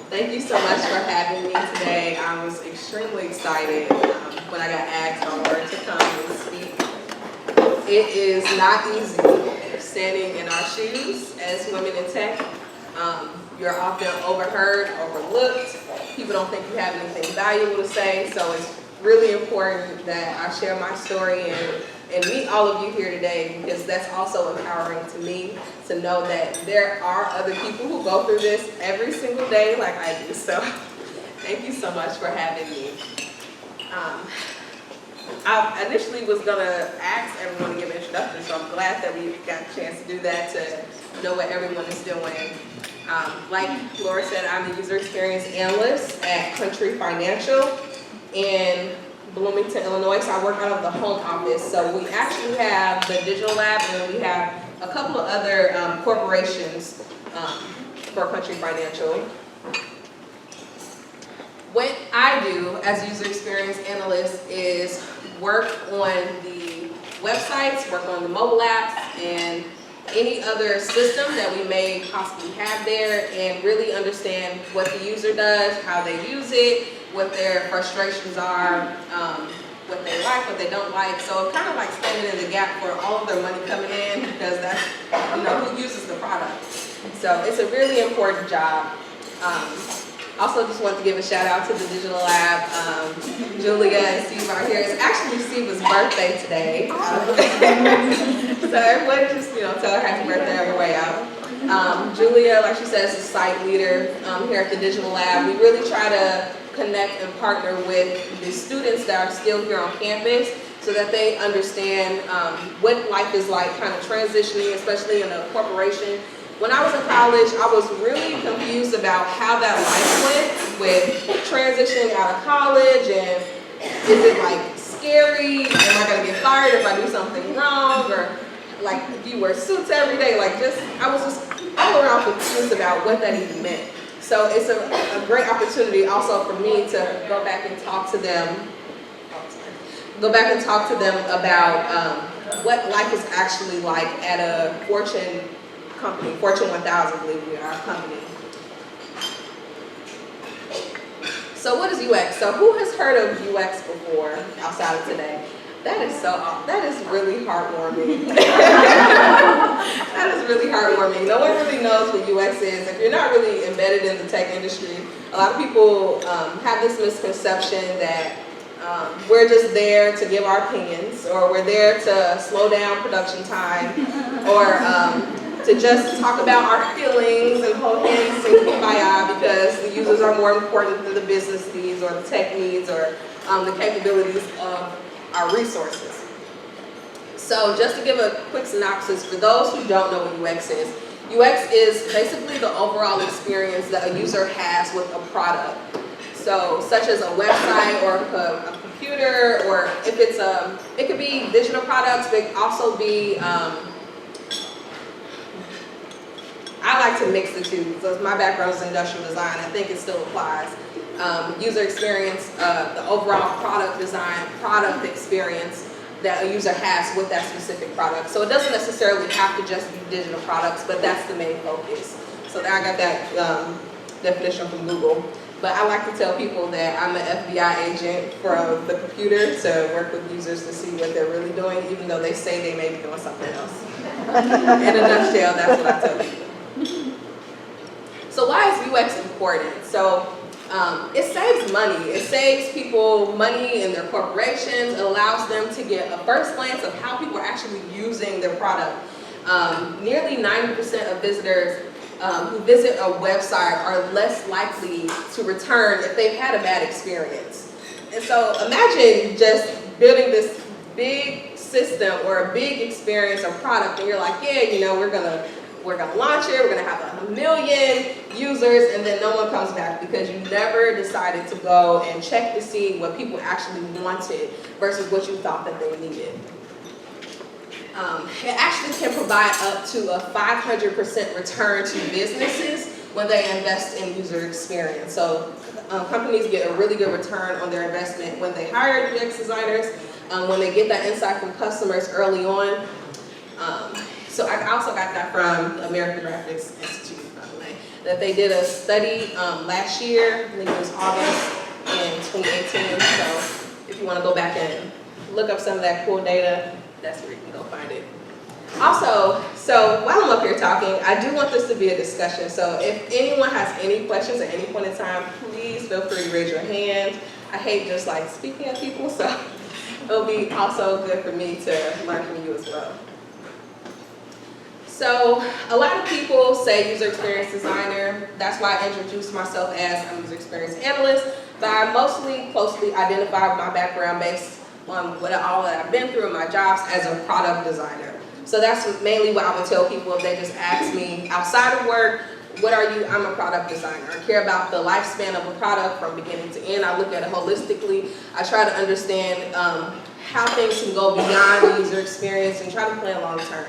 Thank you so much for having me today. I was extremely excited when I got asked or to come and speak. It is not easy standing in our shoes as women in tech. You're often overheard, overlooked. People don't think you have anything valuable to say, so it's really important that I share my story and meet all of you here today, because that's also empowering to me to know that there are other people who go through this every single day like I do. So thank you so much for having me. I initially was going to ask everyone to give an introduction, so I'm glad that we got a chance to do that, to know what everyone is doing. Like Laura said, I'm the user experience analyst at Country Financial in Bloomington, Illinois. So I work out of the home office. So we actually have the digital lab, and we have a couple of other corporations for Country Financial. What I do as user experience analyst is work on the websites, work on the mobile apps, and any other system that we may possibly have there, and really understand what the user does, how they use it, what their frustrations are, what they like, what they don't like. So it's kind of like standing in the gap for all of their money coming in, because that's, who uses the product. So it's a really important job. Also just want to give a shout out to the Digital Lab. Julia and Steve are here. It's actually Steve's birthday today. So everybody just, tell her happy birthday on your way out. Julia, like she said, is a site leader here at the Digital Lab. We really try to connect and partner with the students that are still here on campus so that they understand what life is like kind of transitioning, especially in a corporation. When I was in college, I was really confused about how that life went with transitioning out of college, and is it like scary? Am I gonna get fired if I do something wrong? Or like, do you wear suits every day? I was just all around confused about what that even meant. So it's a great opportunity also for me to go back and talk to them. About what life is actually like at a Fortune company, Fortune 1000, I believe we are a company. So what is UX? So who has heard of UX before outside of today? That is really heartwarming. That is really heartwarming. No one really knows what UX is. If you're not really embedded in the tech industry, a lot of people have this misconception that we're just there to give our opinions, or we're there to slow down production time, or to just talk about our feelings and hold hands and kumbaya because the users are more important than the business needs or the tech needs or the capabilities of our resources. So just to give a quick synopsis for those who don't know what UX is basically the overall experience that a user has with a product. So such as a website or a computer, or if it's it could be digital products, but it could also be I like to mix the two. So my background is industrial design. I think it still applies. User experience, the overall product design, product experience that a user has with that specific product. So it doesn't necessarily have to just be digital products, but that's the main focus. So I got that definition from Google. But I like to tell people that I'm an FBI agent from the computer to work with users to see what they're really doing, even though they say they may be doing something else. In a nutshell, that's what I tell people. So why is UX important? So it saves money. It saves people money in their corporations. It allows them to get a first glance of how people are actually using their product. Nearly 90% of visitors who visit a website are less likely to return if they've had a bad experience. And so imagine just building this big system or a big experience or product, and you're like, yeah, we're gonna launch it, we're gonna have 1 million users, and then no one comes back because you never decided to go and check to see what people actually wanted versus what you thought that they needed. It actually can provide up to a 500% return to businesses when they invest in user experience. So companies get a really good return on their investment when they hire UX designers, when they get that insight from customers early on. So I also got that from American Graphics Institute, by the way, that they did a study last year, I think it was August in 2018. So if you want to go back and look up some of that cool data, that's where you can go find it. Also, so while I'm up here talking, I do want this to be a discussion. So if anyone has any questions at any point in time, please feel free to raise your hand. I hate just like speaking at people, so it'll be also good for me to learn from you as well. So a lot of people say user experience designer. That's why I introduced myself as a user experience analyst, but I mostly closely identify my background based on all that I've been through in my jobs as a product designer. So that's mainly what I would tell people if they just ask me outside of work, what are you? I'm a product designer. I care about the lifespan of a product from beginning to end. I look at it holistically. I try to understand how things can go beyond the user experience and try to plan long term.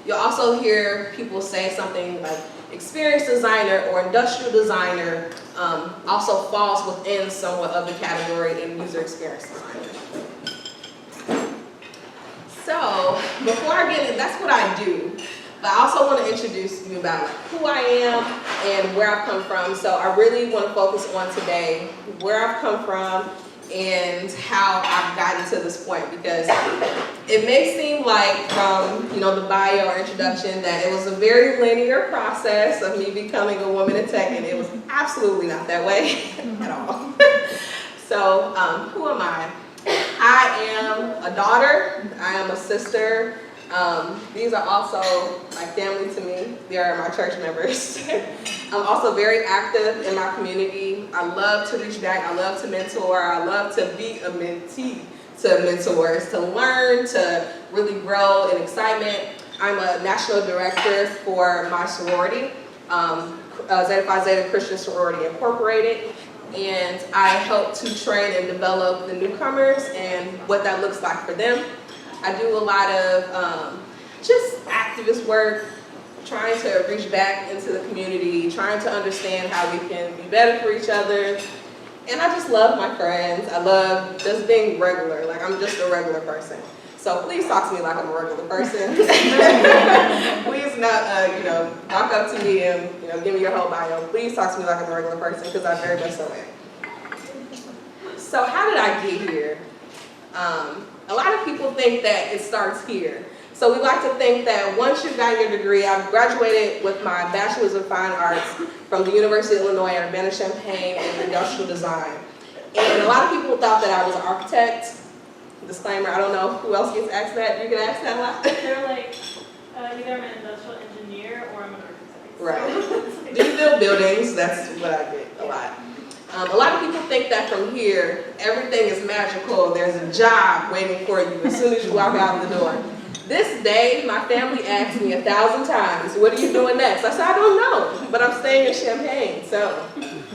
You'll also hear people say something like experience designer or industrial designer also falls within somewhat of the category in user experience designer. So before I get in, that's what I do. But I also want to introduce you about who I am and where I've come from. So I really want to focus on today where I've come from and how I've gotten to this point, because it may seem like from the bio or introduction that it was a very linear process of me becoming a woman in tech, and it was absolutely not that way at all. So who am I? I am a daughter. I am a sister. These are also like family to me. They are my church members. I'm also very active in my community. I love to reach back. I love to mentor. I love to be a mentee to mentors, to learn, to really grow in excitement. I'm a national director for my sorority, Zeta Phi Zeta Christian Sorority Incorporated. And I help to train and develop the newcomers and what that looks like for them. I do a lot of just activist work, trying to reach back into the community, trying to understand how we can be better for each other. And I just love my friends. I love just being regular, like I'm just a regular person. So please talk to me like I'm a regular person. Please not, walk up to me and give me your whole bio. Please talk to me like I'm a regular person, because I very much so am. So how did I get here? A lot of people think that it starts here. So we like to think that once you've gotten your degree, I've graduated with my Bachelor's of Fine Arts from the University of Illinois at Urbana-Champaign in industrial design. And a lot of people thought that I was an architect. Disclaimer, I don't know who else gets asked that. You get asked that a lot. They're like, either I'm an industrial engineer or I'm an architect. Right. So do you build buildings? That's what I get a lot. A lot of people think that from here, everything is magical. There's a job waiting for you as soon as you walk out of the door. This day, my family asked me 1,000 times, what are you doing next? I said, I don't know, but I'm staying in Champaign, so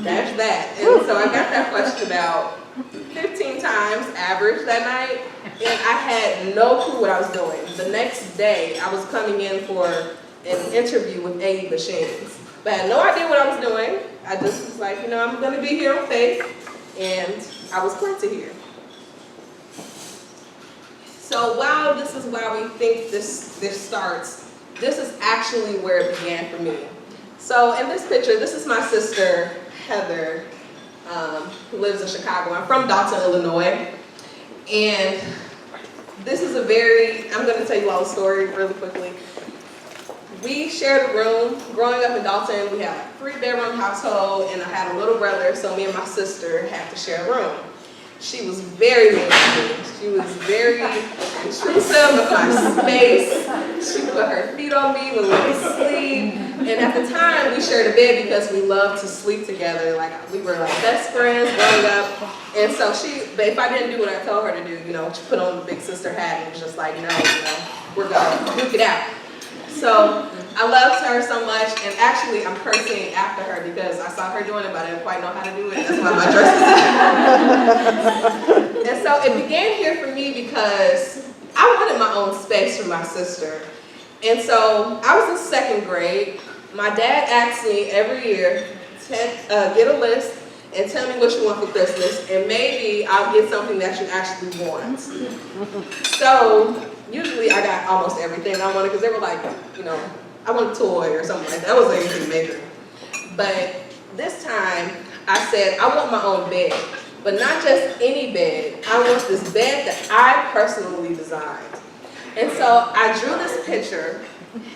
that's that. And so I got that question about 15 times average that night, and I had no clue what I was doing. The next day, I was coming in for an interview with AE Machines, but I had no idea what I was doing. I just was like, I'm going to be here on faith, and I was planted here. So while this is why we think this starts, this is actually where it began for me. So in this picture, this is my sister, Heather, who lives in Chicago. I'm from Dalton, Illinois. And this is I'm going to tell you all a story really quickly. We shared a room. Growing up in Dalton, we had a 3-bedroom household, and I had a little brother, so me and my sister had to share a room. She was very mean to me. She was very intrusive of my space. She put her feet on me when we would sleep. And at the time, we shared a bed because we loved to sleep together. Like, we were like best friends growing up. And so but if I didn't do what I told her to do, she put on the big sister hat and was just like, we're gonna duke it out. So I loved her so much, and actually I'm cursing after her because I saw her doing it, but I didn't quite know how to do it. That's why my dress is. And so it began here for me because I wanted my own space for my sister. And so I was in 2nd grade. My dad asked me every year to get a list and tell me what you want for Christmas, and maybe I'll get something that you actually want. So usually I got almost everything I wanted because they were like, you know, I want a toy or something like that. That wasn't anything major. But this time I said, I want my own bed, but not just any bed. I want this bed that I personally designed. And so I drew this picture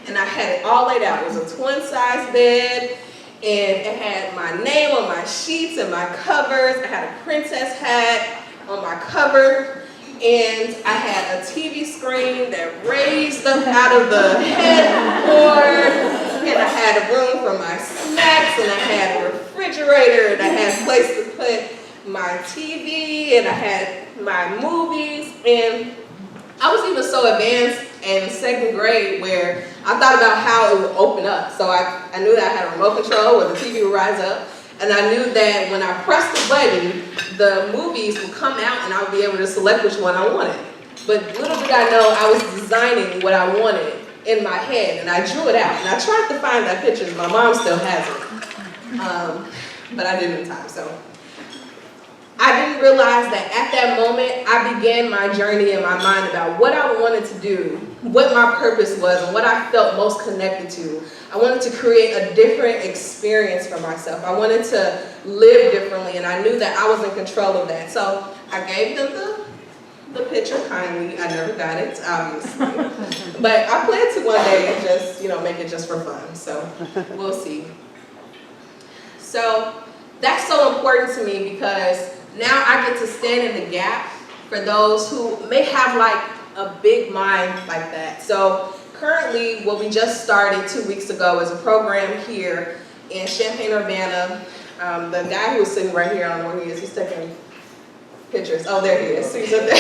and I had it all laid out. It was a twin size bed and it had my name on my sheets and my covers. I had a princess hat on my cover. And I had a TV screen that raised up out of the headboard, and I had a room for my snacks, and I had a refrigerator, and I had a place to put my TV, and I had my movies, and I was even so advanced in second grade where I thought about how it would open up. So I knew that I had a remote control where the TV would rise up. And I knew that when I pressed the button, the movies would come out and I would be able to select which one I wanted. But little did I know I was designing what I wanted in my head, and I drew it out. And I tried to find that picture, my mom still has it. But I didn't in time, so. I didn't realize that at that moment, I began my journey in my mind about what I wanted to do, what my purpose was, and what I felt most connected to. I wanted to create a different experience for myself. I wanted to live differently, and I knew that I was in control of that. So I gave them the picture kindly. I never got it, obviously. But I plan to one day just, make it just for fun. So we'll see. So that's so important to me because now I get to stand in the gap for those who may have like a big mind like that. So currently, what we just started 2 weeks ago is a program here in Champaign-Urbana. The guy who was sitting right here, I don't know where he is, he's taking pictures. Oh, there he is. He's up there.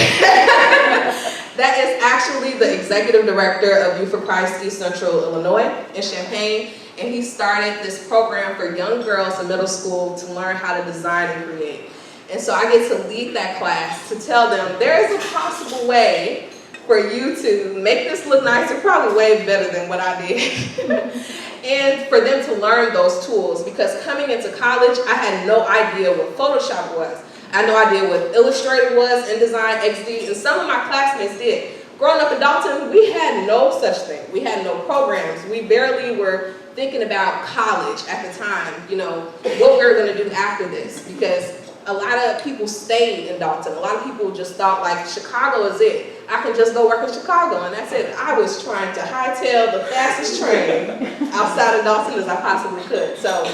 That is actually the executive director of Youth for Christ East Central Illinois in Champaign. And he started this program for young girls in middle school to learn how to design and create. And so I get to lead that class to tell them there is a possible way for you to make this look nicer, probably way better than what I did. And for them to learn those tools, because coming into college, I had no idea what Photoshop was. I had no idea what Illustrator was, InDesign, XD, and some of my classmates did. Growing up in Dalton, we had no such thing. We had no programs. We barely were thinking about college at the time, what we were gonna do after this, because a lot of people stayed in Dalton. A lot of people just thought like Chicago is it. I can just go work in Chicago, and that's it. I was trying to hightail the fastest train outside of Dalton as I possibly could. So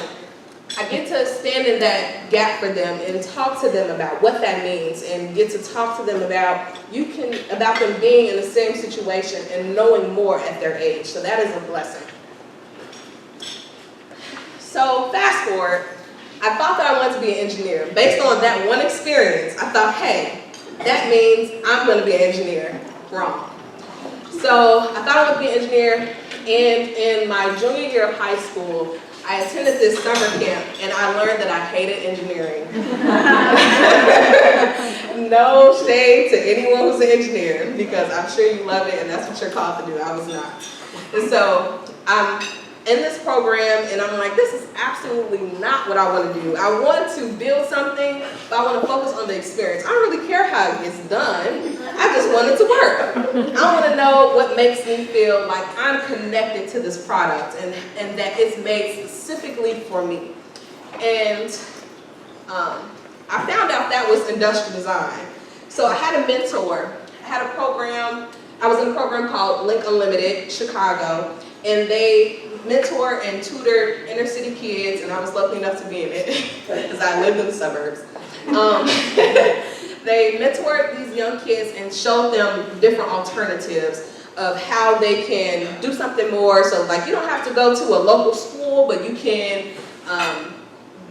I get to stand in that gap for them and talk to them about what that means, and get to talk to them about them being in the same situation and knowing more at their age. So that is a blessing. So fast forward. I thought that I wanted to be an engineer. Based on that one experience, I thought, hey, that means I'm going to be an engineer. Wrong. So I thought I would be an engineer, and in my junior year of high school, I attended this summer camp, and I learned that I hated engineering. No shade to anyone who's an engineer, because I'm sure you love it, and that's what you're called to do. I was not. And so I'm in this program, and I'm like, this is absolutely not what I want to do. I want to build something, but I want to focus on the experience. I don't really care how it gets done. I just want it to work. I want to know what makes me feel like I'm connected to this product and that it's made specifically for me. And I found out that was industrial design. So I had a mentor. I had a program. I was in a program called Link Unlimited, Chicago, and they mentor and tutor inner city kids, and I was lucky enough to be in it because I lived in the suburbs. They mentored these young kids and showed them different alternatives of how they can do something more. So like, you don't have to go to a local school, but you can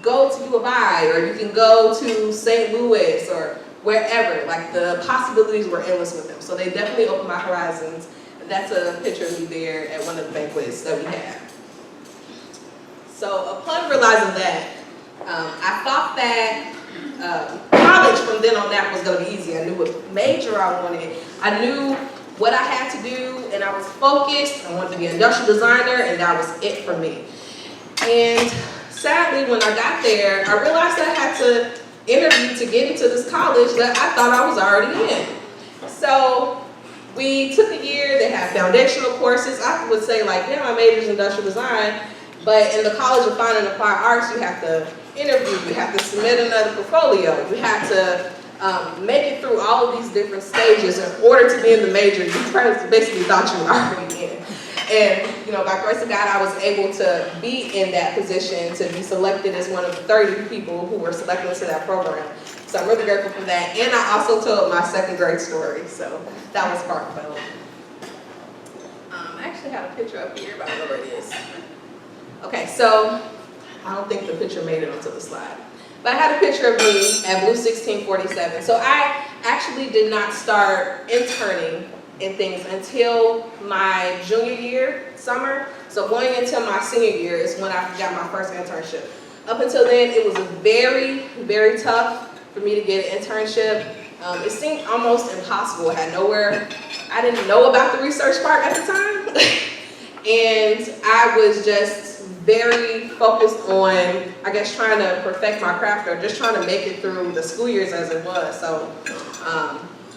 go to U of I, or you can go to St. Louis or wherever. Like, the possibilities were endless with them. So they definitely opened my horizons. That's a picture of me there at one of the banquets that we had. So upon realizing that, I thought that college from then on out was going to be easy. I knew what major I wanted. I knew what I had to do, and I was focused. I wanted to be an industrial designer, and that was it for me. And sadly, when I got there, I realized that I had to interview to get into this college that I thought I was already in. So we took a year. They had foundational courses. I would say like, yeah, my major is industrial design, but in the College of Fine and Applied Arts, you have to interview, you have to submit another portfolio, you have to make it through all of these different stages in order to be in the major you basically thought you were already in. And you know, by grace of God, I was able to be in that position, to be selected as one of the 30 people who were selected into that program. So I'm really grateful for that. And I also told my second grade story, so that was heartfelt. I actually have a picture up here, but I don't know where it is. Okay, so I don't think the picture made it onto the slide. But I had a picture of me at Blue 1647. So I actually did not start interning in things until my junior year, summer. So going into my senior year is when I got my first internship. Up until then, it was very, very tough for me to get an internship. It seemed almost impossible. I didn't know about the research part at the time. And I was just very focused on, I guess, trying to perfect my craft or just trying to make it through the school years as it was. So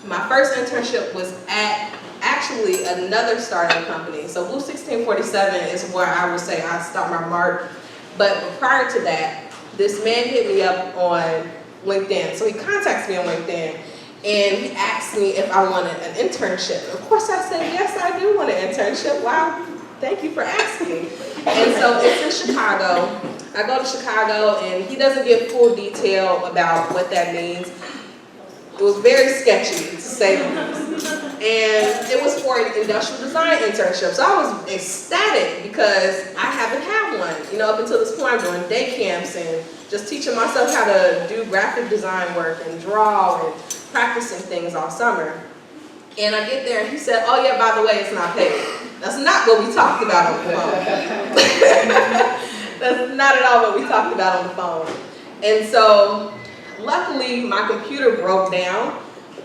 my first internship was at actually another startup company. So Blue 1647 is where I would say I stopped my mark. But prior to that, this man hit me up on LinkedIn. So he contacts me on LinkedIn and he asked me if I wanted an internship. Of course I said, yes, I do want an internship. Wow, thank you for asking. And so it's in Chicago. I go to Chicago and he doesn't give full detail about what that means. It was very sketchy, to say the least. And it was for an industrial design internship. So I was ecstatic because I haven't had one. You know, up until this point, I'm doing day camps and just teaching myself how to do graphic design work and draw and practicing things all summer. And I get there and he said, oh yeah, by the way, it's not paid. That's not what we talked about on the phone. That's not at all what we talked about on the phone. And so, luckily, my computer broke down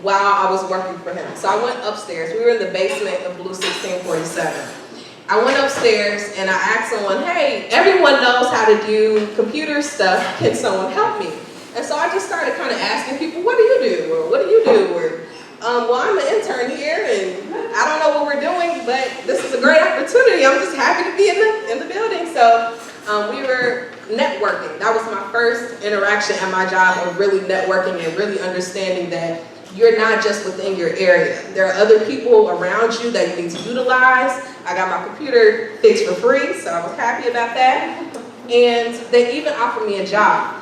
while I was working for him. So I went upstairs. We were in the basement of Blue 1647. I went upstairs and I asked someone, hey, everyone knows how to do computer stuff. Can someone help me? And so I just started kind of asking people, what do you do? Or what do you do? Or, well, I'm an intern here and I don't know what we're doing, but this is a great opportunity. I'm just happy to be in the building. So we were networking. That was my first interaction at my job of really networking and really understanding that you're not just within your area. There are other people around you that you need to utilize. I got my computer fixed for free, so I was happy about that. And they even offered me a job.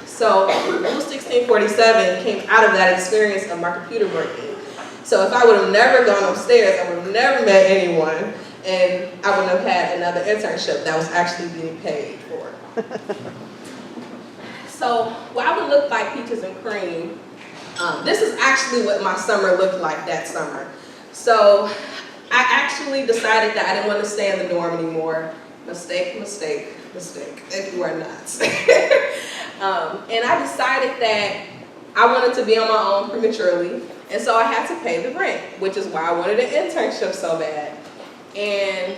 So Blue 1647 came out of that experience of my computer breaking. So if I would have never gone upstairs, I would have never met anyone, and I wouldn't have had another internship that was actually being paid for. So what would look like peaches and cream, this is actually what my summer looked like that summer. So I actually decided that I didn't want to stay in the dorm anymore. Mistake, mistake, mistake, if you are not. And I decided that I wanted to be on my own prematurely, and so I had to pay the rent, which is why I wanted an internship so bad. And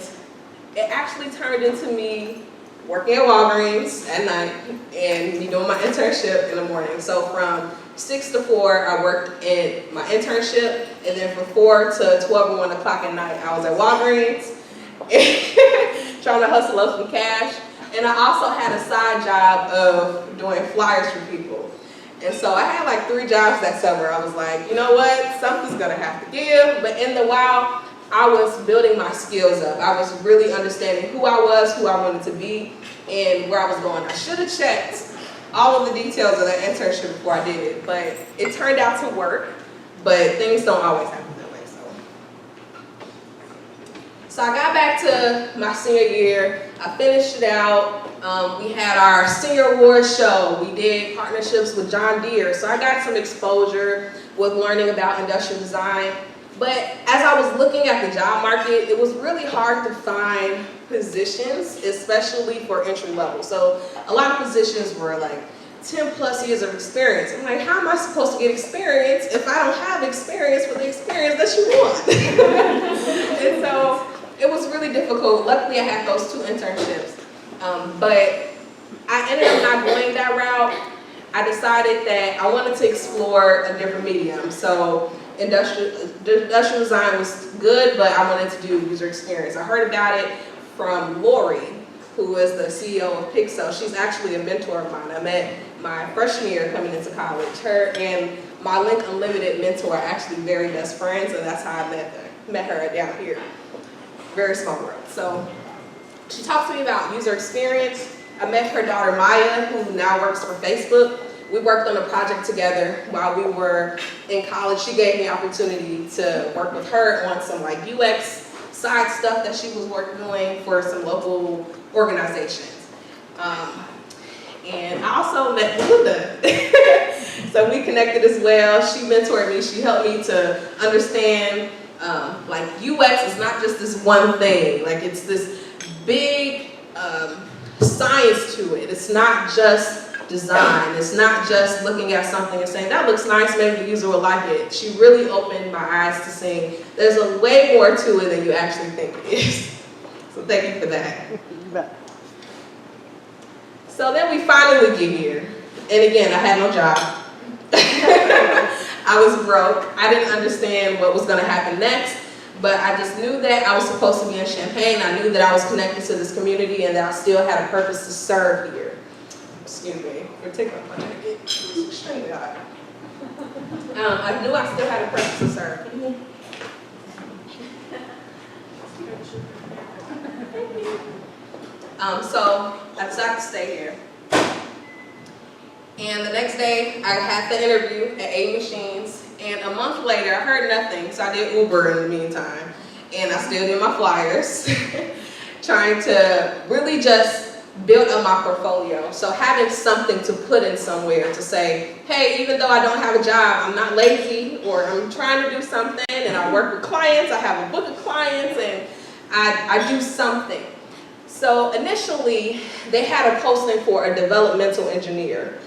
it actually turned into me working at Walgreens at night and me doing my internship in the morning. So from 6 to 4, I worked in my internship, and then from 4 to 12 or 1 o'clock at night, I was at Walgreens trying to hustle up some cash. And I also had a side job of doing flyers for people. And so I had like 3 jobs that summer. I was like, you know what, something's gonna have to give. But in the while, I was building my skills up. I was really understanding who I was, who I wanted to be, and where I was going. I should have checked all of the details of that internship before I did it, but it turned out to work, but things don't always happen that way. So I got back to my senior year. I finished it out. We had our senior awards show. We did partnerships with John Deere, so I got some exposure with learning about industrial design. But as I was looking at the job market, it was really hard to find positions, especially for entry level. So a lot of positions were like 10 plus years of experience. I'm like, how am I supposed to get experience if I don't have experience with the experience that you want? And so it was really difficult. Luckily, I had those 2 internships. But I ended up not going that route. I decided that I wanted to explore a different medium. So industrial design was good, but I wanted to do user experience. I heard about it from Lori, who is the CEO of Pixel. She's actually a mentor of mine. I met my freshman year coming into college. Her and my Link Unlimited mentor are actually very best friends, and that's how I met her down here. Very small world. So she talked to me about user experience. I met her daughter Maya, who now works for Facebook. We worked on a project together while we were in college. She gave me opportunity to work with her on some like UX side stuff that she was doing for some local organizations. And I also met Belinda. So we connected as well. She mentored me. She helped me to understand like UX is not just this one thing. Like it's this big science to it. It's not just design. It's not just looking at something and saying, that looks nice, maybe the user will like it. She really opened my eyes to seeing there's a way more to it than you actually think it is. So thank you for that. So then we finally get here. And again, I had no job. I was broke. I didn't understand what was going to happen next, but I just knew that I was supposed to be in Champaign. I knew that I was connected to this community and that I still had a purpose to serve here. Excuse me, for taking my jacket. It's extremely hot. I knew I still had a purpose to serve. So I decided to stay here. And the next day, I had the interview at 8 Machines. And a month later, I heard nothing, so I did Uber in the meantime. And I still did my flyers, trying to really just build up my portfolio. So having something to put in somewhere to say, hey, even though I don't have a job, I'm not lazy, or I'm trying to do something, and I work with clients, I have a book of clients, and I do something. So initially, they had a posting for a developmental engineer.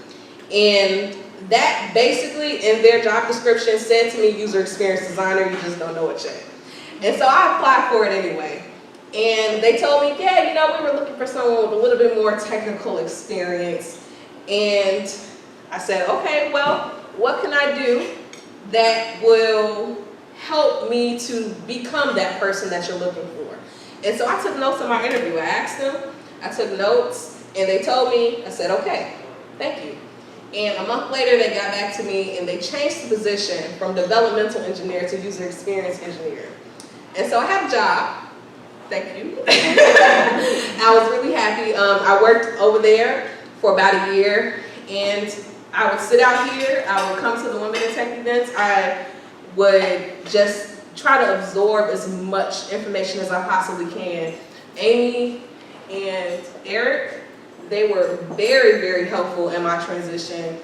And that basically, in their job description, said to me, user experience designer, you just don't know it yet. And so I applied for it anyway. And they told me, yeah, you know, we were looking for someone with a little bit more technical experience. And I said, okay, well, what can I do that will help me to become that person that you're looking for? And so I took notes on my interview. I asked them, I took notes, and they told me, I said, okay, thank you. And a month later, they got back to me, and they changed the position from developmental engineer to user experience engineer. And so I have a job. Thank you. I was really happy. I worked over there for about a year, and I would sit out here. I would come to the Women in Tech events. I would just try to absorb as much information as I possibly can. Amy and Eric, they were very, very helpful in my transition.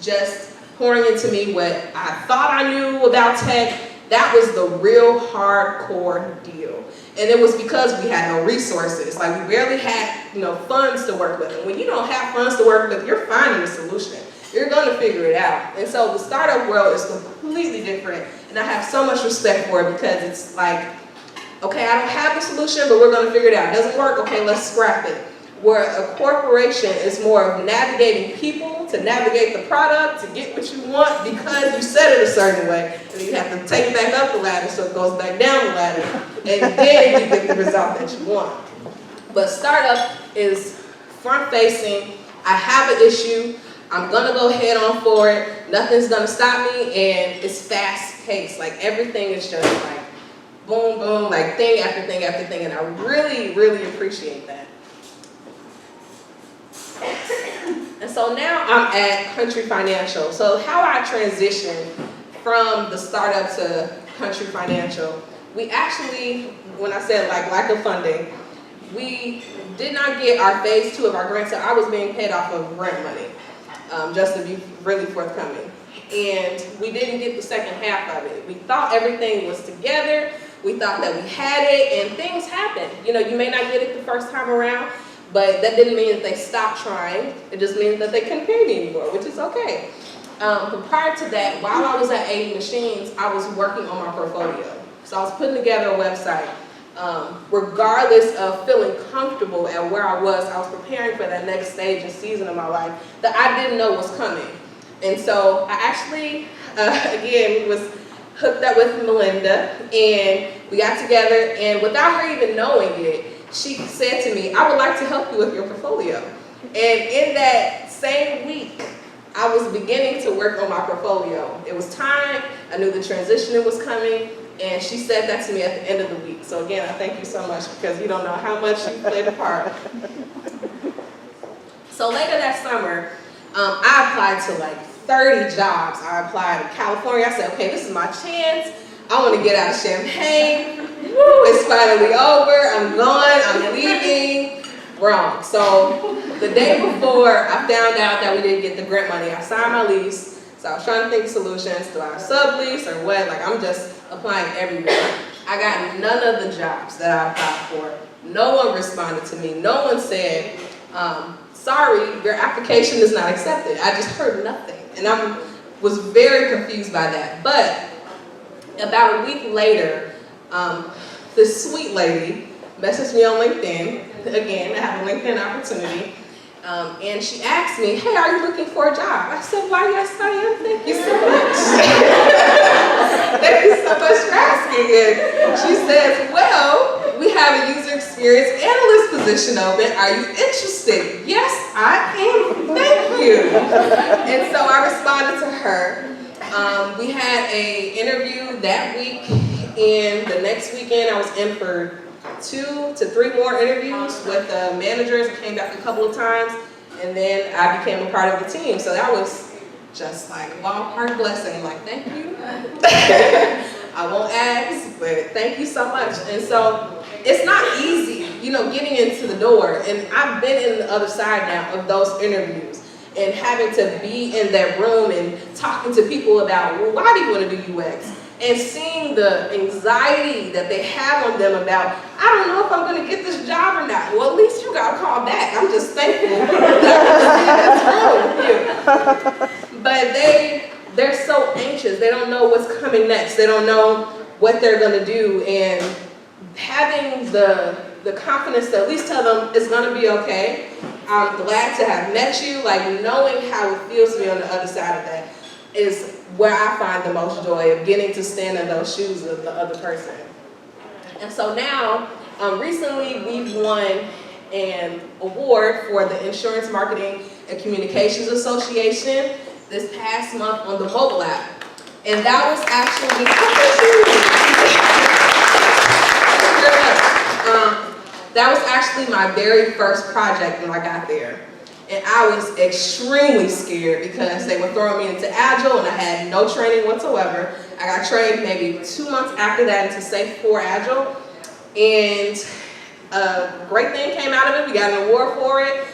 Just pouring into me what I thought I knew about tech. That was the real hardcore deal. And it was because we had no resources. Like, we barely had, funds to work with. And when you don't have funds to work with, you're finding a solution. You're going to figure it out. And so the startup world is completely different. And I have so much respect for it because it's like, okay, I don't have the solution, but we're going to figure it out. It doesn't work? Okay, let's scrap it. Where a corporation is more of navigating people to navigate the product, to get what you want because you said it a certain way. And you have to take it back up the ladder so it goes back down the ladder. And then you get the result that you want. But startup is front-facing. I have an issue. I'm going to go head on for it. Nothing's going to stop me. And it's fast-paced. Like, everything is just like boom, boom, like thing after thing after thing. And I really, really appreciate that. And so now I'm at Country Financial. So how I transitioned from the startup to Country Financial, we actually, when I said like lack of funding, we did not get our phase 2 of our grant, so I was being paid off of grant money, just to be really forthcoming. And we didn't get the second half of it. We thought everything was together, we thought that we had it, and things happen. You may not get it the first time around, but that didn't mean that they stopped trying. It just means that they couldn't pay me anymore, which is okay. But prior to that, while I was at 8 Machines, I was working on my portfolio. So I was putting together a website. Regardless of feeling comfortable at where I was preparing for that next stage and season of my life that I didn't know was coming. And so I actually, again, was hooked up with Melinda, and we got together, and without her even knowing it, she said to me, I would like to help you with your portfolio. And in that same week, I was beginning to work on my portfolio. It was time, I knew the transition was coming, and she said that to me at the end of the week. So again, I thank you so much, because you don't know how much you played a part. So later that summer, I applied to like 30 jobs. I applied in California. I said, okay, this is my chance. I want to get out of Champaign. Woo, it's finally over. I'm going, I'm leaving. Wrong. So the day before I found out that we didn't get the grant money, I signed my lease. So I was trying to think of solutions. Do I sublease or what? Like, I'm just applying everywhere. I got none of the jobs that I applied for. No one responded to me. No one said, sorry, your application is not accepted. I just heard nothing. And I was very confused by that. But about a week later, this sweet lady messaged me on LinkedIn. Again, I have a LinkedIn opportunity. And she asked me, hey, are you looking for a job? I said, why, yes, I am. Thank you so much. Thank you so much for asking. And she says, well, we have a user experience analyst position open. Are you interested? Yes, I am. Thank you. And so I responded to her. We had an interview that week, and the next weekend I was in for 2 to 3 more interviews with the managers. I came back a couple of times, and then I became a part of the team. So that was just like a ballpark blessing. Like, thank you. I won't ask, but thank you so much. And so it's not easy, you know, getting into the door. And I've been in the other side now of those interviews and having to be in that room and talking to people about, well, why do you want to do UX? And seeing the anxiety that they have on them about, I don't know if I'm going to get this job or not. Well, at least you got a call back. I'm just thankful that I was in this room with you. But they're so anxious. They don't know what's coming next. They don't know what they're going to do. And having the confidence to at least tell them it's going to be okay. I'm glad to have met you. Like, knowing how it feels to be on the other side of that is where I find the most joy, of getting to stand in those shoes of the other person. And so now, recently we've won an award for the Insurance Marketing and Communications Association this past month on the mobile app. And that was actually, that was actually my very first project when I got there. And I was extremely scared because they were throwing me into Agile and I had no training whatsoever. I got trained maybe 2 months after that into Safe for Agile. And a great thing came out of it. We got an award for it.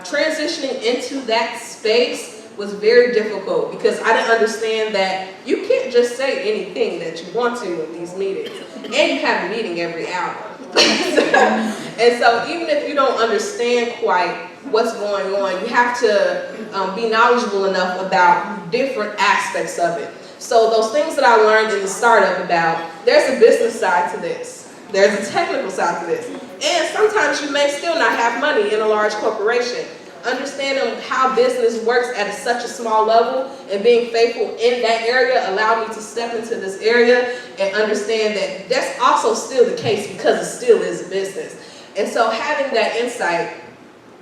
Transitioning into that space was very difficult because I didn't understand that you can't just say anything that you want to in these meetings. And you have a meeting every hour. And so even if you don't understand quite what's going on, you have to be knowledgeable enough about different aspects of it. So those things that I learned in the startup about, there's a business side to this, there's a technical side to this, and sometimes you may still not have money in a large corporation. Understanding how business works at such a small level and being faithful in that area allowed me to step into this area and understand that that's also still the case because it still is a business. And so having that insight,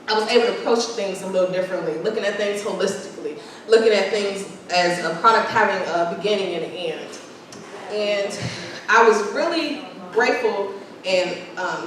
I was able to approach things a little differently, looking at things holistically, looking at things as a product having a beginning and an end. And I was really grateful and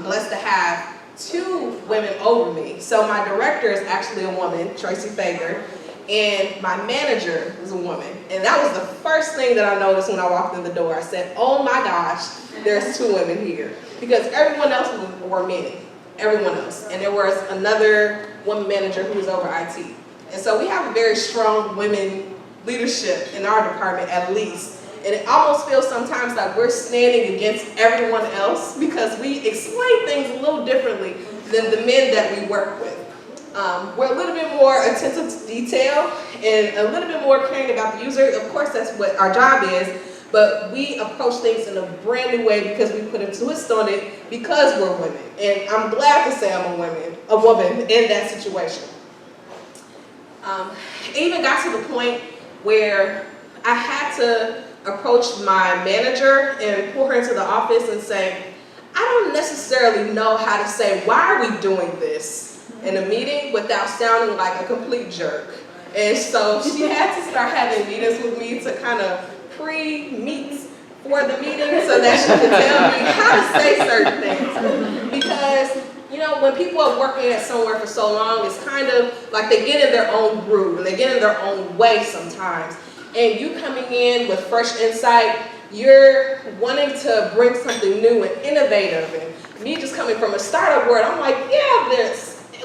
blessed to have 2 women over me. So my director is actually a woman, Tracy Fager, and my manager is a woman. And that was the first thing that I noticed when I walked in the door. I said, oh my gosh, there's 2 women here. Because everyone else were men, everyone else. And there was another woman manager who was over IT. And so we have a very strong women leadership in our department, at least. And it almost feels sometimes like we're standing against everyone else because we explain things a little differently than the men that we work with. We're a little bit more attentive to detail and a little bit more caring about the user. Of course, that's what our job is, but we approach things in a brand new way because we put a twist on it because we're women. And I'm glad to say I'm a woman in that situation. It even got to the point where I had to approach my manager and pull her into the office and say, I don't necessarily know how to say, why are we doing this in a meeting without sounding like a complete jerk. And so she had to start having meetings with me to kind of pre-meet for the meeting so that she could tell me how to say certain things. Because, you know, when people are working at somewhere for so long, it's kind of like they get in their own groove and they get in their own way sometimes. And you coming in with fresh insight, you're wanting to bring something new and innovative. And me just coming from a startup world, I'm like, yeah,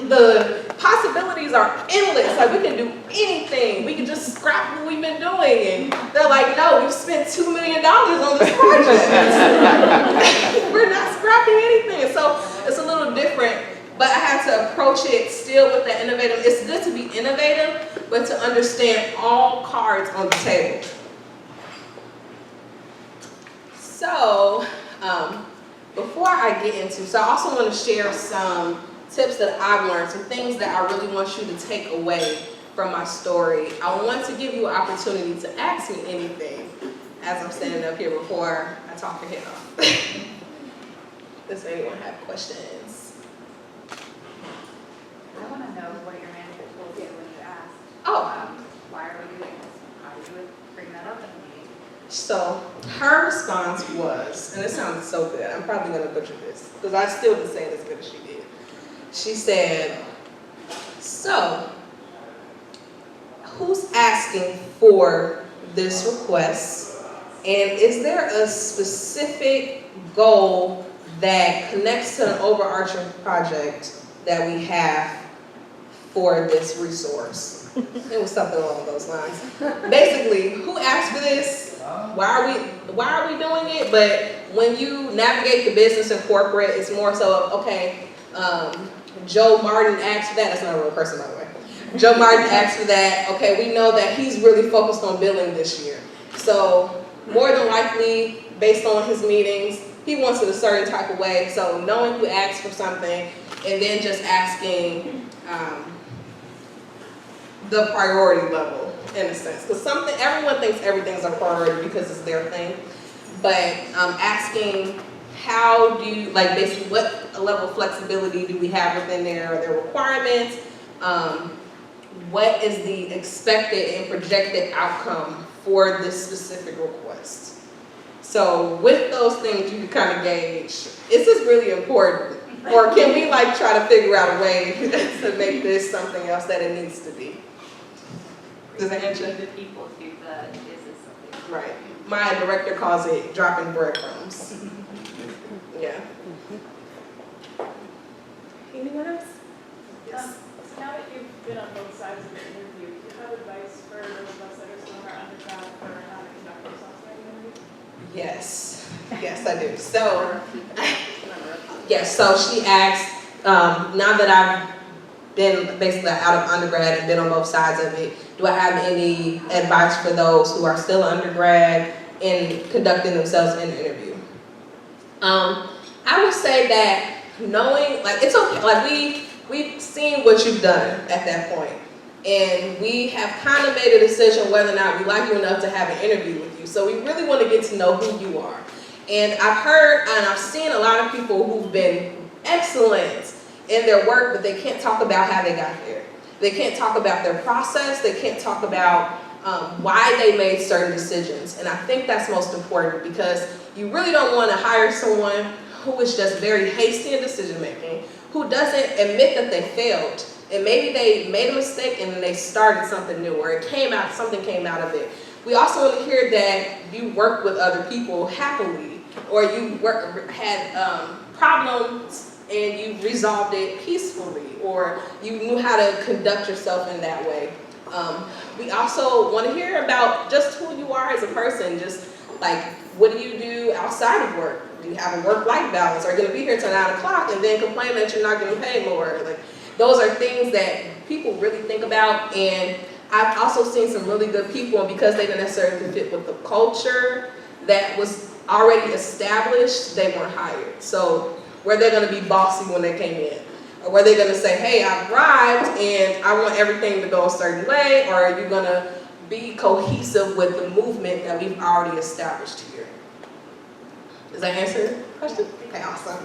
the possibilities are endless. Like, we can do anything. We can just scrap what we've been doing. And they're like, no, we've spent $2 million on this project. We're not scrapping anything. So it's a little different, but I had to approach it still with that innovative. It's good to be innovative, but to understand all cards on the table. So, before I get into, so I also want to share some tips that I've learned, some things that I really want you to take away from my story. I want to give you an opportunity to ask me anything as I'm standing up here before I talk your head off. Does anyone have questions? I want to know what your manager told you when you asked. Oh. Why are we doing this? How did you bring that up in the meeting? So her response was, and it sounds so good, I'm probably going to butcher this, because I still didn't say it as good as she did. She said, so, who's asking for this request, and is there a specific goal that connects to an overarching project that we have for this resource? It was something along those lines. Basically, who asked for this? Why are we doing it? But when you navigate the business and corporate, it's more so of, okay, Joe Martin asked for that. That's not a real person, by the way. Joe Martin asked for that. Okay, we know that he's really focused on billing this year. So more than likely, based on his meetings, he wants it a certain type of way. So knowing who asked for something and then just asking the priority level, in a sense. Because everyone thinks everything's a priority because it's their thing. But asking, how do you, like, basically what level of flexibility do we have within there? Are there requirements? What is the expected and projected outcome for this specific request? So with those things, you can kind of gauge, is this really important? Or can we like try to figure out a way to make this something else that it needs to be? Does that answer? The people do the, is this something? Right. My director calls it dropping breadcrumbs. Yeah. Anyone else? Yes. So now that you've been on both sides of the interview, do you have advice for those of us that are still in our undergrad for how to conduct ourselves during the interview? Yes. Yes, I do. So, yes, so she asked, now that I've been basically out of undergrad and been on both sides of it, do I have any advice for those who are still undergrad in conducting themselves in the interview? I would say that knowing, like, it's okay, like we've seen what you've done at that point, and we have kind of made a decision whether or not we like you enough to have an interview with you. So we really want to get to know who you are. And I've heard and I've seen a lot of people who've been excellent in their work, but they can't talk about how they got there. They can't talk about their process. They can't talk about why they made certain decisions. And I think that's most important, because you really don't want to hire someone who is just very hasty in decision making, who doesn't admit that they failed. And maybe they made a mistake and then they started something new, or something came out of it. We also want to hear that you worked with other people happily, or you had problems and you resolved it peacefully, or you knew how to conduct yourself in that way. We also want to hear about just who you are as a person, just like, what do you do outside of work? Do you have a work-life balance? Are you going to be here till 9 o'clock and then complain that you're not getting paid more? Like, those are things that people really think about. And I've also seen some really good people, and because they didn't necessarily fit with the culture that was already established, they weren't hired. So were they going to be bossy when they came in? Or were they gonna say, hey, I've arrived and I want everything to go a certain way, or are you gonna be cohesive with the movement that we've already established here? Does that answer the question? Okay, awesome.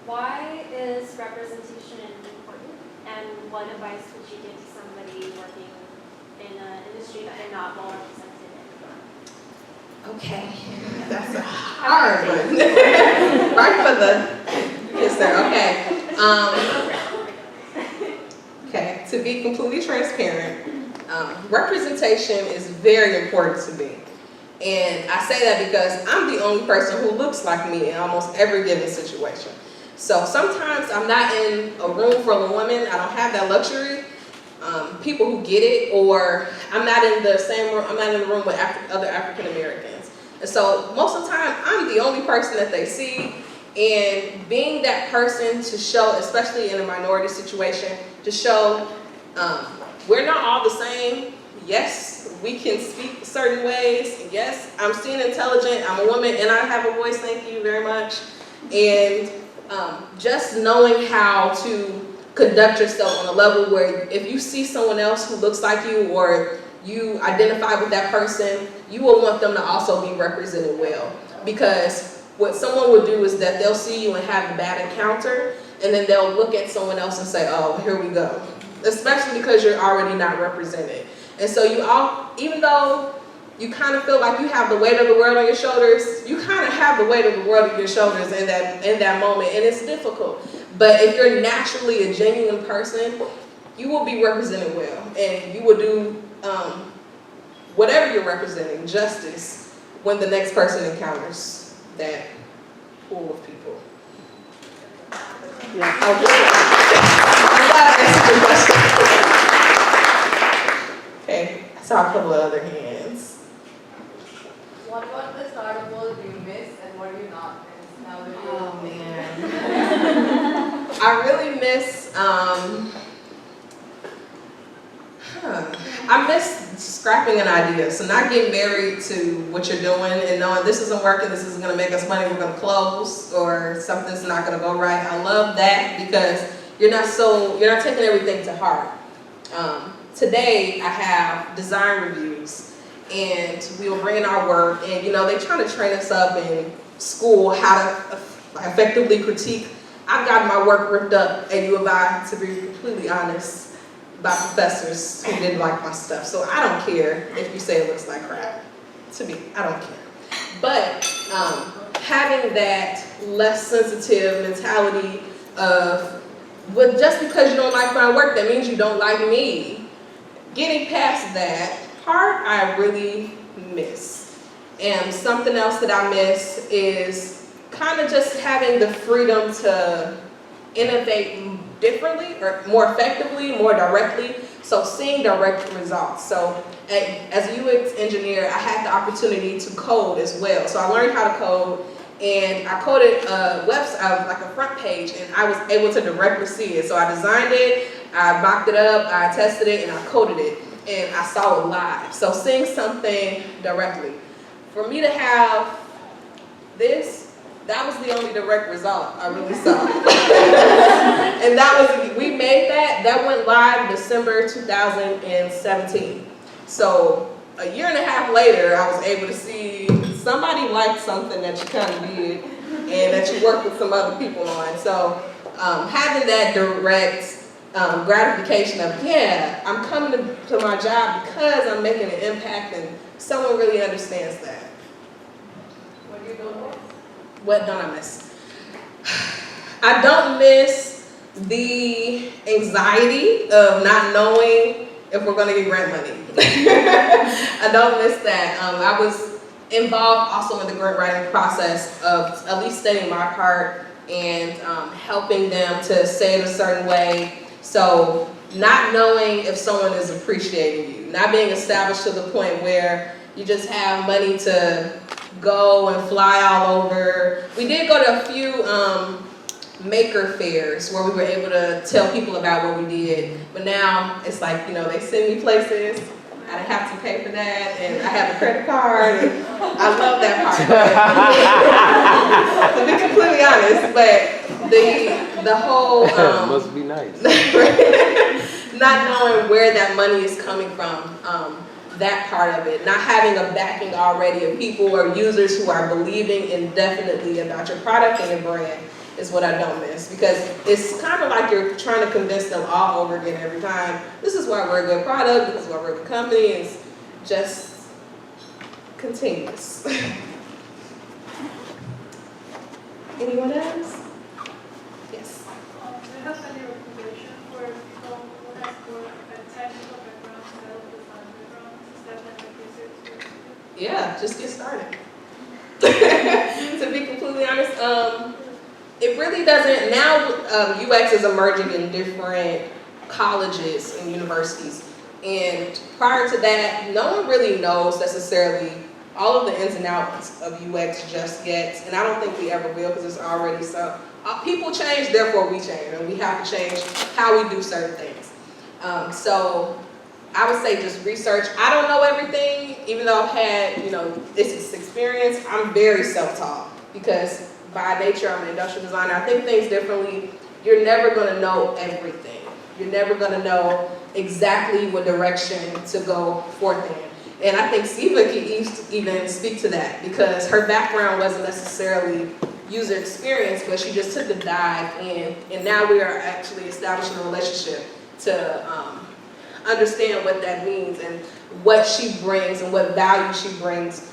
Why is representation important, and what advice would you give to somebody working in an industry that they're not well represented in? Okay, that's a hard one. Right for the, yes sir, okay. Okay, to be completely transparent, representation is very important to me. And I say that because I'm the only person who looks like me in almost every given situation. So sometimes I'm not in a room full of women, I don't have that luxury. People who get it, or I'm not in the same room, I'm not in the room with other African Americans. And so most of the time, I'm the only person that they see, and being that person to show, especially in a minority situation, to show we're not all the same. Yes, we can speak certain ways. Yes, I'm seen intelligent, I'm a woman, and I have a voice, thank you very much. And just knowing how to conduct yourself on a level where if you see someone else who looks like you, or you identify with that person, you will want them to also be represented well. Because what someone will do is that they'll see you and have a bad encounter, and then they'll look at someone else and say, oh, here we go. Especially because you're already not represented. And so you all, even though you kind of feel like you have the weight of the world on your shoulders, you kind of have the weight of the world on your shoulders in that moment, and it's difficult. But if you're naturally a genuine person, you will be represented well, and you will do whatever you're representing justice when the next person encounters that pool of people. Yeah. I'm glad I answered your question. Okay, I saw a couple of other hands. What about the start of all do you miss and what do you not miss now that you're Oh man. I really miss, I miss scrapping an idea. So not getting married to what you're doing and knowing this isn't working, this isn't gonna make us money, we're gonna close, or something's not gonna go right. I love that because you're not taking everything to heart. Today I have design reviews, and we will bring in our work, and they're trying to train us up in school how to effectively critique. I've gotten my work ripped up at U of I, to be completely honest, by professors who didn't like my stuff. So I don't care if you say it looks like crap. To me, I don't care. But having that less sensitive mentality of, just because you don't like my work, that means you don't like me. Getting past that part, I really miss. And something else that I miss is kind of just having the freedom to innovate differently, or more effectively, more directly. So seeing direct results. So as a UX engineer, I had the opportunity to code as well. So I learned how to code, and I coded a website, like a front page, and I was able to directly see it. So I designed it, I mocked it up, I tested it, and I coded it, and I saw it live. So seeing something directly. For me to have this, that was the only direct result I really saw. And we made that went live December 2017. So a year and a half later, I was able to see somebody liked something that you kind of did and that you worked with some other people on. So having that direct gratification of, yeah, I'm coming to my job because I'm making an impact and someone really understands that. what do you don't miss? What don't I miss? I don't miss the anxiety of not knowing if we're going to get grant money. I don't miss that. I was involved also in the grant writing process of at least stating my part and helping them to say it a certain way. So not knowing if someone is appreciating you, not being established to the point where you just have money to go and fly all over. We did go to a few maker fairs where we were able to tell people about what we did, but now it's like, they send me places, I didn't have to pay for that, and I have a credit card, and I love that part. to be completely honest, but the whole, Must be nice. not knowing where that money is coming from, that part of it, not having a backing already of people or users who are believing indefinitely about your product and your brand is what I don't miss, because it's kind of like you're trying to convince them all over again every time. This is why we're a good product, this is why we're a good company. It's just continuous. Anyone else? Yes. Do you have any recommendation for people who has more a technical background instead of design background to step in like research experience? Yeah, just get started. To be completely honest, it really doesn't, now UX is emerging in different colleges and universities. And prior to that, no one really knows necessarily all of the ins and outs of UX just yet. And I don't think we ever will, because it's already so. People change, therefore we change. And we have to change how we do certain things. So I would say just research. I don't know everything, even though I've had, this experience. I'm very self-taught because by nature I'm an industrial designer. I think things differently. You're never going to know everything. You're never going to know exactly what direction to go forth in. And I think Siva can even speak to that, because her background wasn't necessarily user experience, but she just took a dive in, and now we are actually establishing a relationship to understand what that means and what she brings and what value she brings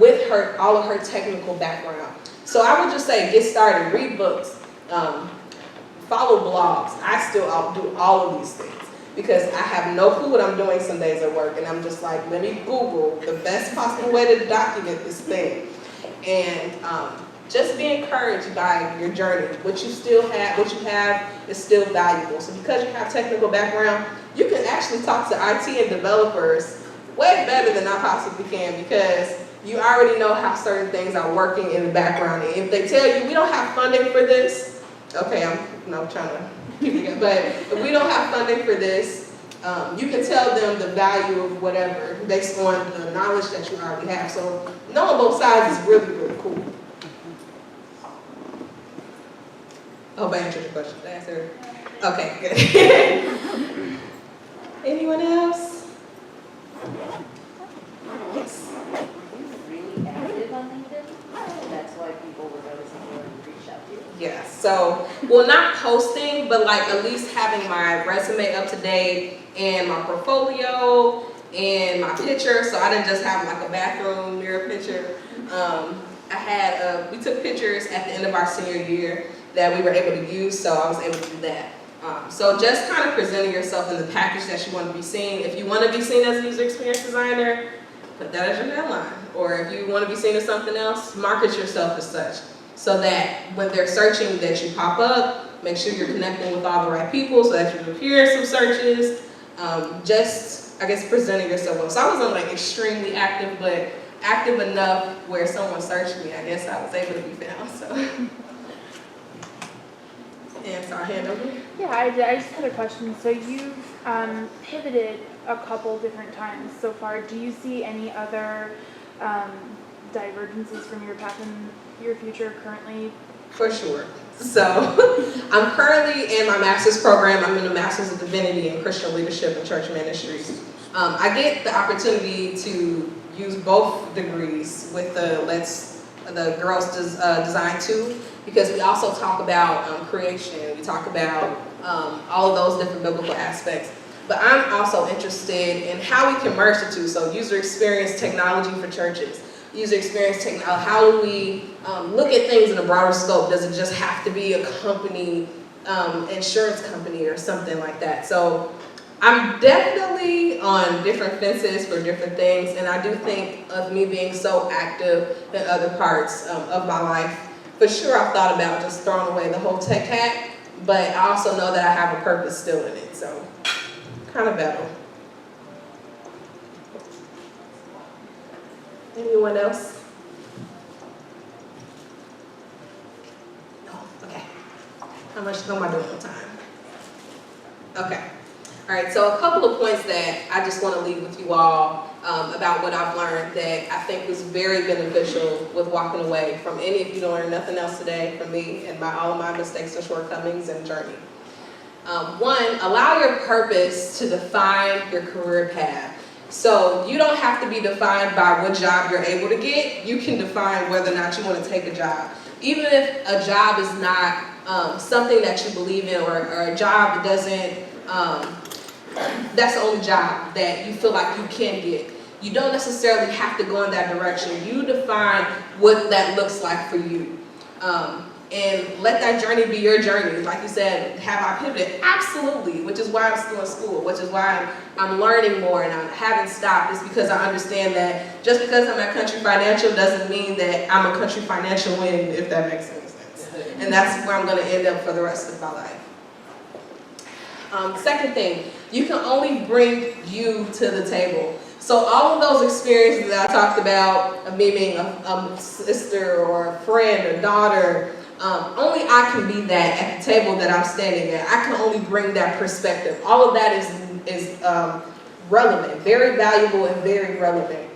with her, all of her technical background. So I would just say, get started, read books, follow blogs. I still do all of these things because I have no clue what I'm doing some days at work, and I'm just like, let me Google the best possible way to document this thing. And just be encouraged by your journey. What you have is still valuable. So because you have technical background, you can actually talk to IT and developers way better than I possibly can, because you already know how certain things are working in the background. And if they tell you, we don't have funding for this, okay, I'm trying to keep it, but if we don't have funding for this, you can tell them the value of whatever based on the knowledge that you already have. So knowing both sides is really, really cool. I hope I answered your question. Did I answer? Okay, good. Anyone else? Yes. Really active on LinkedIn, and that's why people were noticing you and reached out to you. Yeah, so, well, not posting, but like at least having my resume up to date and my portfolio and my picture. So I didn't just have like a bathroom mirror picture. We took pictures at the end of our senior year that we were able to use, so I was able to do that. So just kind of presenting yourself in the package that you want to be seen. If you want to be seen as a user experience designer, put that as your headline. Or if you want to be seen as something else, market yourself as such. So that when they're searching, that you pop up, make sure you're connecting with all the right people so that you appear in some searches. Just, I guess, presenting yourself well. So I wasn't like extremely active, but active enough where someone searched me, I guess I was able to be found, so. And so I'll hand over. Yeah, I just had a question. So you've pivoted a couple different times so far. Do you see any other divergences from your path in your future currently? For sure. So I'm currently in my master's program. I'm in a master's of Divinity in Christian Leadership and Church Ministries. I get the opportunity to use both degrees with the Girls Design 2, because we also talk about creation. We talk about all of those different biblical aspects. But I'm also interested in how we can merge the two. So user experience technology for churches. User experience technology, how do we look at things in a broader scope? Does it just have to be a company, insurance company or something like that? So I'm definitely on different fences for different things, and I do think of me being so active in other parts of my life. For sure, I've thought about just throwing away the whole tech hat, but I also know that I have a purpose still in it, so kind of battle. Anyone else? No? Okay. How am I doing on time? Okay. All All right, so a couple of points that I just want to leave with you all about what I've learned that I think was very beneficial with walking away from any, if you don't learn nothing else today from me and all of my mistakes and shortcomings and journey. One, allow your purpose to define your career path. So you don't have to be defined by what job you're able to get. You can define whether or not you want to take a job. Even if a job is not something that you believe in, or a job that doesn't, that's the only job that you feel like you can get. You don't necessarily have to go in that direction. You define what that looks like for you. And let that journey be your journey. Like you said, have I pivoted? Absolutely, which is why I'm still in school, which is why I'm learning more and I haven't stopped. It's because I understand that just because I'm at Country Financial doesn't mean that I'm a Country Financial win, if that makes any sense. And that's where I'm gonna end up for the rest of my life. Second thing, you can only bring you to the table. So all of those experiences that I talked about, of me being a sister or a friend or daughter, only I can be that at the table that I'm standing at. I can only bring that perspective. All of that is relevant, very valuable and very relevant.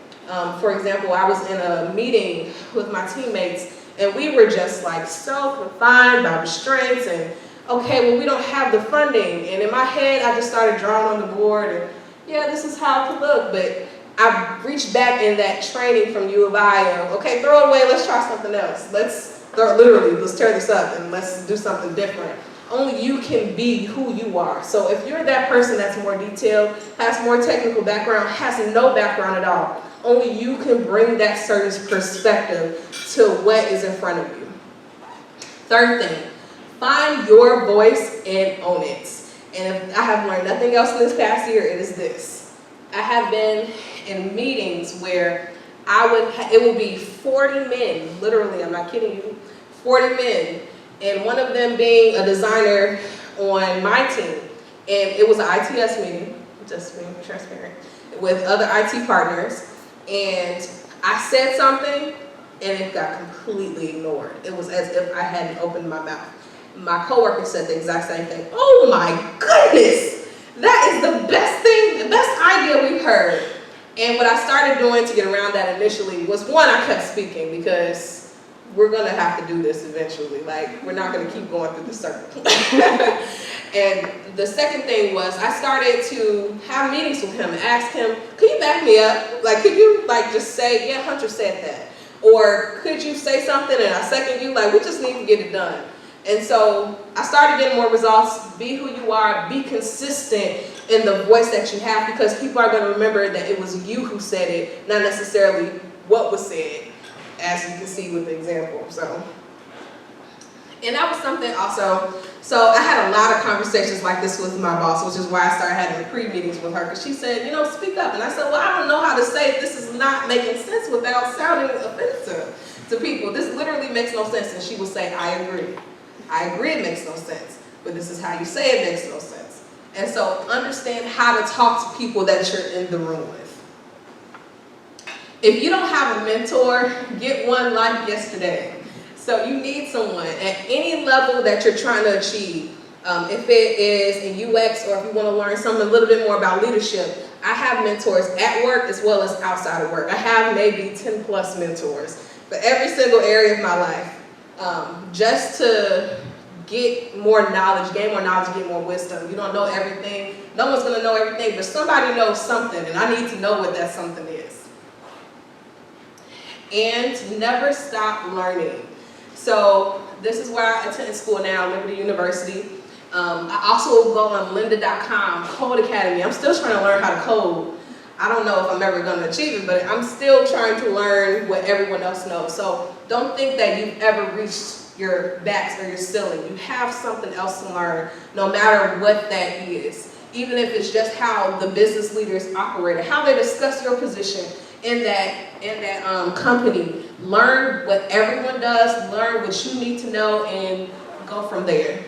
For example, I was in a meeting with my teammates and we were just like so confined by restraints and okay, well we don't have the funding. And in my head, I just started drawing on the board and yeah, this is how it could look. But I reached back in that training from U of I of, okay, throw it away, let's try something else. Let's tear this up and let's do something different. Only you can be who you are. So if you're that person that's more detailed, has more technical background, has no background at all, only you can bring that certain perspective to what is in front of you. Third thing, find your voice and own it. And if I have learned nothing else in this past year, it is this. I have been in meetings where it will be 40 men, literally, I'm not kidding you, 40 men, and one of them being a designer on my team. And it was an ITS meeting, just being transparent, with other IT partners. And I said something, and it got completely ignored. It was as if I hadn't opened my mouth. My coworker said the exact same thing. Oh my goodness, that is the best thing, the best idea we've heard. And what I started doing to get around that initially was, one, I kept speaking because we're gonna have to do this eventually. Like, we're not gonna keep going through the circle. And the second thing was I started to have meetings with him and ask him, could you back me up? Like, could you just say, yeah, Hunter said that? Or could you say something and I second you? Like, we just need to get it done. And so I started getting more results. Be who you are, be consistent in the voice that you have, because people are going to remember that it was you who said it, not necessarily what was said, as you can see with the example. And that was something also, so I had a lot of conversations like this with my boss, which is why I started having pre-meetings with her, because she said, speak up. And I said, well, I don't know how to say this is not making sense without sounding offensive to people. This literally makes no sense. And she would say, I agree. I agree it makes no sense, but this is how you say it makes no sense. And so understand how to talk to people that you're in the room with. If you don't have a mentor, get one like yesterday. So you need someone at any level that you're trying to achieve. If it is in UX, or if you want to learn something a little bit more about leadership, I have mentors at work as well as outside of work. I have maybe 10 plus mentors for every single area of my life. Just to get more knowledge, gain more knowledge, get more wisdom. You don't know everything. No one's going to know everything, but somebody knows something, and I need to know what that something is. And never stop learning. So this is where I attend school now, Liberty University. I also go on lynda.com, Code Academy. I'm still trying to learn how to code. I don't know if I'm ever going to achieve it, but I'm still trying to learn what everyone else knows. So don't think that you've ever reached your max or your ceiling. You have something else to learn, no matter what that is. Even if it's just how the business leaders operate, how they discuss your position in that company. Learn what everyone does, learn what you need to know, and go from there.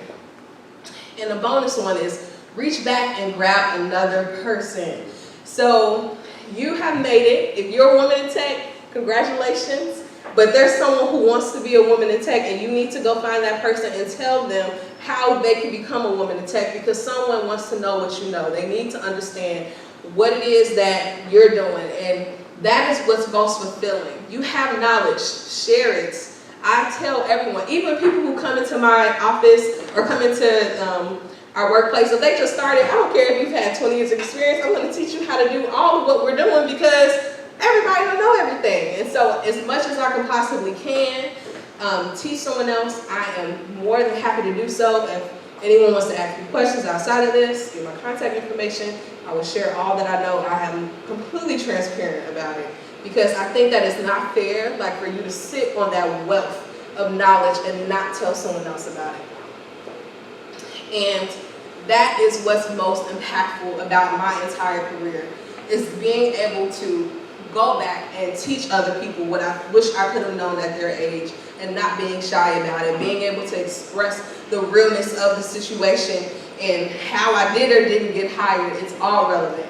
And the bonus one is reach back and grab another person. So you have made it. If you're a woman in tech, congratulations. But there's someone who wants to be a woman in tech, and you need to go find that person and tell them how they can become a woman in tech, because someone wants to know what you know. They need to understand what it is that you're doing, and that is what's most fulfilling. You have knowledge, share it. I tell everyone, even people who come into my office or come into our workplace, if they just started, I don't care if you've had 20 years of experience, I'm going to teach you how to do all of what we're doing, because everybody don't know everything. And so as much as I can possibly teach someone else, I am more than happy to do so. If anyone wants to ask me questions outside of this, get my contact information, I will share all that I know. I am completely transparent about it, because I think that it's not fair, like, for you to sit on that wealth of knowledge and not tell someone else about it. And that is what's most impactful about my entire career, is being able to go back and teach other people what I wish I could have known at their age, and not being shy about it, being able to express the realness of the situation and how I did or didn't get hired. It's all relevant.